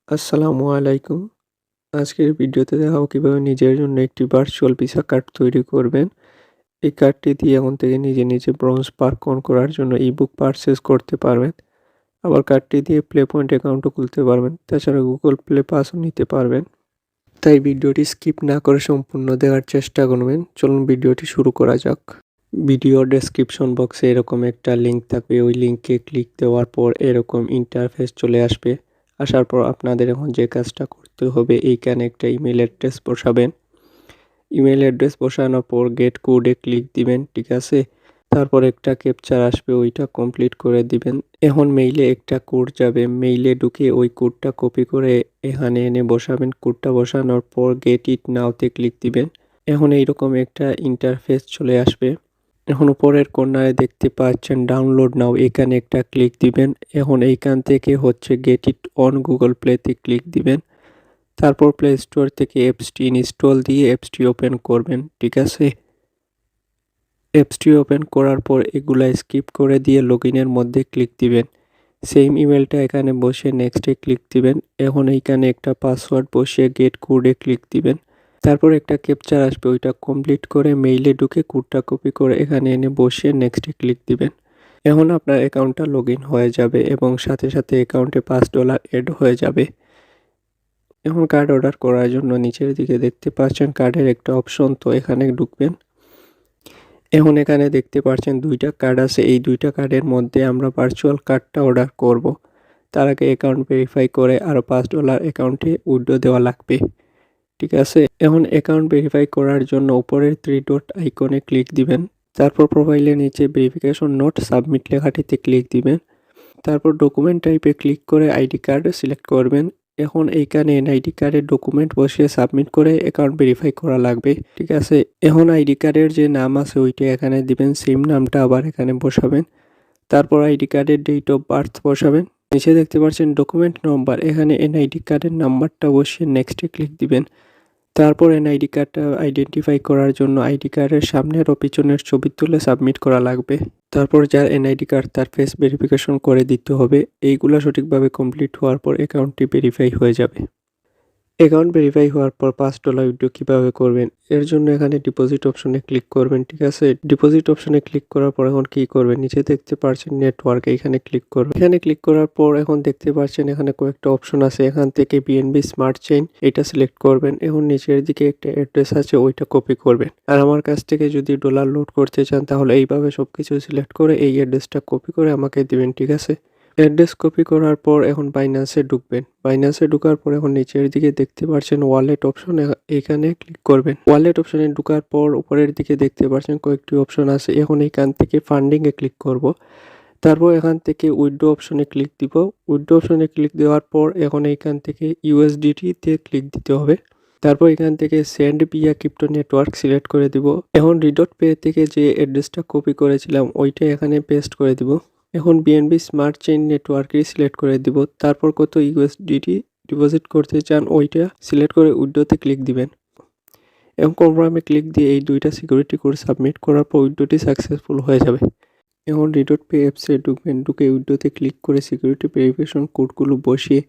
আসসালামু আলাইকুম। আজকের ভিডিওতে দেখাবো কিভাবে নিজের জন্য একটি ভার্চুয়াল ভিসা কার্ড তৈরি করবেন। এই কার্ডটি দিয়ে এখন থেকে নিজে ব্রোঞ্জ পার্ক অন করার জন্য ইবুক পারচেজ করতে পারবেন। আবার কার্ডটি দিয়ে প্লে পয়েন্ট অ্যাকাউন্টও খুলতে পারবেন। তাছাড়া গুগল প্লে পাসও নিতে পারবেন। তাই ভিডিওটি স্কিপ না করে সম্পূর্ণ দেখার চেষ্টা করবেন। চলুন ভিডিওটি শুরু করা যাক। ভিডিও ডেসক্রিপশন বক্সে এরকম একটা লিঙ্ক থাকবে, ওই লিঙ্কে ক্লিক দেওয়ার পর এরকম ইন্টারফেস চলে আসবে। আসার পর আপনাদের এখন যে কাজটা করতে হবে, এইখানে একটা ইমেল অ্যাড্রেস বসাবেন। ইমেল অ্যাড্রেস বসানোর পর গেট কোডে ক্লিক দিবেন, ঠিক আছে। তারপর একটা ক্যাপচার আসবে, ওইটা কমপ্লিট করে দিবেন। এখন মেইলে একটা কোড যাবে, মেইলে ঢুকে ওই কোডটা কপি করে এখানে এনে বসাবেন। কোডটা বসানোর পর গেট ইট নাওতে ক্লিক দিবেন। এখন এইরকম একটা ইন্টারফেস চলে আসবে। এখন উপরের কর্নারে দেখতে পাচ্ছেন ডাউনলোড নাও, এখানে একটা ক্লিক দিবেন। এখন এইখান থেকে হচ্ছে গেট ইট অন গুগল প্লেতে ক্লিক দিবেন। তারপর প্লে স্টোর থেকে অ্যাপসটি ইনস্টল দিয়ে অ্যাপসটি ওপেন করবেন, ঠিক আছে। অ্যাপসটি ওপেন করার পর এগুলা স্কিপ করে দিয়ে লগইনের মধ্যে ক্লিক দিবেন। সেম ইমেলটা এখানে বসে নেক্সটে ক্লিক দিবেন। এখন এইখানে একটা পাসওয়ার্ড বসিয়ে গেট কোডে ক্লিক দিবেন। তারপর একটা ক্যাপচার আসবে, ওইটা কমপ্লিট করে মেইলে ঢুকে কোডটা কপি করে এখানে এনে বসিয়ে নেক্সটে ক্লিক দিবেন। এখন আপনার অ্যাকাউন্টটা লগ ইন হয়ে যাবে এবং সাথে সাথে অ্যাকাউন্টে $5 অ্যাড হয়ে যাবে। এখন কার্ড অর্ডার করার জন্য নিচের দিকে দেখতে পাচ্ছেন কার্ডের একটা অপশন, তো এখানে ঢুকবেন। এখন এখানে দেখতে পাচ্ছেন দুইটা কার্ড আছে, এই দুইটা কার্ডের মধ্যে আমরা ভার্চুয়াল কার্ডটা অর্ডার করব। তার আগে অ্যাকাউন্ট ভেরিফাই করে আরও $5 অ্যাকাউন্টে উইথড্র দেওয়া লাগবে, ঠিক আছে। এখন অ্যাকাউন্ট ভেরিফাই করার জন্য উপরের 3 ডট আইকনে ক্লিক দিবেন। তারপর প্রোফাইলের নিচে ভেরিফিকেশন নোট সাবমিট লেখাটিতে ক্লিক দিবেন। তারপর ডকুমেন্ট টাইপে ক্লিক করে আইডি কার্ড সিলেক্ট করবেন। এখন এইখানে এনআইডি কার্ডের ডকুমেন্ট বসিয়ে সাবমিট করে অ্যাকাউন্ট ভেরিফাই করা লাগবে, ঠিক আছে। এখন আইডি কার্ডের যে নাম আছে ওইটা এখানে দিবেন, সেম নামটা আবার এখানে বসাবেন। তারপর আইডি কার্ডের ডেট অফ বার্থ বসাবেন। নিচে দেখতে পাচ্ছেন ডকুমেন্ট নম্বর, এখানে এনআইডি কার্ডের নাম্বারটা বসিয়ে নেক্সটে ক্লিক দিবেন। তারপর এনআইডি কার্ডটা আইডেন্টিফাই করার জন্য আইডি কার্ডের সামনের ও পিছনের ছবি তুলে সাবমিট করা লাগবে। তারপর যার এনআইডি কার্ড তার ফেস ভেরিফিকেশন করে দিতে হবে। এইগুলো সঠিকভাবে কমপ্লিট হওয়ার পর অ্যাকাউন্টটি ভেরিফাই হয়ে যাবে। অ্যাকাউন্ট ভেরিফাই হওয়ার পর $5 উইথড্র কীভাবে করবেন, এর জন্য এখানে ডিপোজিট অপশনে ক্লিক করবেন, ঠিক আছে। ডিপোজিট অপশনে ক্লিক করার পর এখন কী করবেন, নিচে দেখতে পাচ্ছেন নেটওয়ার্ক, এখানে ক্লিক করবেন। এখানে ক্লিক করার পর এখন দেখতে পাচ্ছেন এখানে কয়েকটা অপশন আছে, এখান থেকে বিএনবি স্মার্ট চেইন এটা সিলেক্ট করবেন। এখন নিচের দিকে একটা অ্যাড্রেস আছে, ওইটা কপি করবেন। আর আমার কাছ থেকে যদি ডলার লোড করতে চান তাহলে এইভাবে সব কিছু সিলেক্ট করে এই অ্যাড্রেসটা কপি করে আমাকে দিবেন, ঠিক আছে। অ্যাড্রেস কপি করার পর এখন বাইন্যান্সে ঢুকবেন। বাইন্যান্সে ঢোকার পর এখন নিচের দিকে দেখতে পাচ্ছেন ওয়ালেট অপশন, এখানে ক্লিক করবেন। ওয়ালেট অপশনে ঢোকার পর উপরের দিকে দেখতে পাচ্ছেন কয়েকটি অপশন আছে, এখন এখান থেকে ফান্ডিংয়ে ক্লিক করব। তারপর এখান থেকে উইথড্র অপশনে ক্লিক দিব। উইথড্র অপশনে ক্লিক দেওয়ার পর এখন এইখান থেকে ইউএসডিটিতে ক্লিক দিতে হবে। তারপর এখান থেকে send via crypto network select করে দিব। এখন রিডট পে থেকে যে অ্যাড্রেসটা কপি করেছিলাম ওইটা এখানে পেস্ট করে দিব। এখন বিএনবি স্মার্ট চেইন নেটওয়ার্কই সিলেক্ট করে দিব। তারপর কত ইউএসডিটি ডিপোজিট করতে চান ওইটা সিলেক্ট করে উইথড্রতে ক্লিক দিবেন। এবং কনফার্মে ক্লিক দিয়ে এই দুইটা সিকিউরিটি কোড সাবমিট করার পর উইথড্রটি সাকসেসফুল হয়ে যাবে। এখন রিডট পে অ্যাপসে ঢুকবেন, ঢুকে উইথড্রতে ক্লিক করে সিকিউরিটি ভেরিফিকেশন কোডগুলো বসিয়ে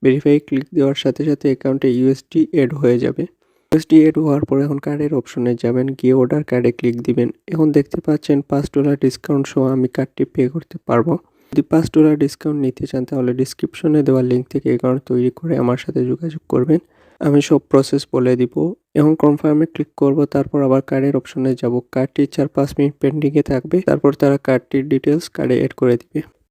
ভেরিফাই ক্লিক দেওয়ার সাথে সাথে অ্যাকাউন্টে ইউএসডি অ্যাড হয়ে যাবে। ইউএসডি অ্যাড হওয়ার পর এখন কার্ডের অপশনে যাবেন, গিয়ে অর্ডার কার্ডে ক্লিক দিবেন। এখন দেখতে পাচ্ছেন $5 ডিসকাউন্ট সহ আমি কার্ডটি পে করতে পারবো। যদি $5 ডিসকাউন্ট নিতে চান তাহলে ডিসক্রিপশনে দেওয়া লিঙ্ক থেকে অ্যাকাউন্ট তৈরি করে আমার সাথে যোগাযোগ করবেন, আমি সব প্রসেস বলে দিব। এখন কনফার্মে ক্লিক করব, তারপর আবার কার্ডের অপশনে যাব। কার্ডটি 4-5 মিনিট পেন্ডিংয়ে থাকবে, তারপর তারা কার্ডটির ডিটেলস কার্ডে অ্যাড করে দিবে।